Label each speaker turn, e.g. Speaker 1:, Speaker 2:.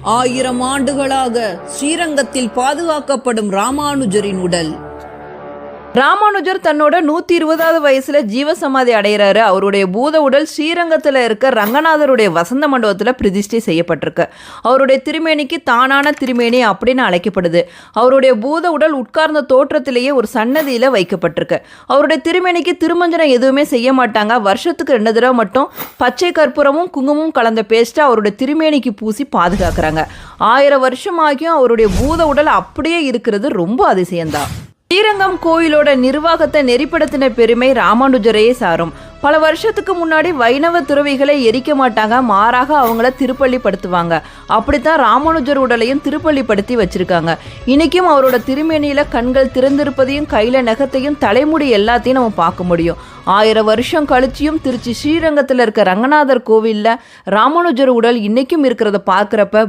Speaker 1: 1000 ஆண்டுகளாக ஸ்ரீரங்கத்தில் பாதுகாக்கப்படும் ராமானுஜரின் உடல்.
Speaker 2: ராமானுஜர் தன்னோட 120வது வயசுல ஜீவசமாதி அடைகிறாரு. அவருடைய பூத உடல் ஸ்ரீரங்கத்தில் இருக்க ரங்கநாதருடைய வசந்த மண்டபத்தில் பிரதிஷ்டை செய்யப்பட்டிருக்கு. அவருடைய திருமேனிக்கு தானான திருமேனி அப்படின்னு அழைக்கப்படுது. அவருடைய பூத உடல் உட்கார்ந்த தோற்றத்திலேயே ஒரு சன்னதியில் வைக்கப்பட்டிருக்கு. அவருடைய திருமேனிக்கு திருமஞ்சனம் எதுவுமே செய்ய மாட்டாங்க. வருஷத்துக்கு 2 தடவை மட்டும் பச்சை கற்பூரமும் குங்குமமும் கலந்த பேஸ்ட்டை அவருடைய திருமேனிக்கு பூசி பாதுகாக்கிறாங்க. 1000 வருஷம் ஆகியும் அவருடைய பூத உடல் அப்படியே இருக்கிறது ரொம்ப அதிசயம்தான். ஸ்ரீரங்கம் கோயிலோட நிர்வாகத்தை நெறிப்படுத்தின பெருமை ராமானுஜரையே சாரும். பல வருஷத்துக்கு முன்னாடி வைணவ துறவிகளை எரிக்க மாட்டாங்க, மாறாக அவங்கள திருப்பள்ளிப்படுத்துவாங்க. அப்படித்தான் ராமானுஜர் உடலையும் திருப்பள்ளிப்படுத்தி வச்சிருக்காங்க. இன்னைக்கும் அவரோட திருமேனியில கண்கள் திறந்திருப்பதையும் கையில நகத்தையும் தலைமுடி எல்லாத்தையும் நம்ம பார்க்க முடியும். 1000 வருஷம் கழிச்சியும் திருச்சி ஸ்ரீரங்கத்தில் இருக்க ரங்கநாதர் கோவிலில் ராமானுஜர் உடல் இன்னைக்கும் இருக்கிறத பார்க்குறப்ப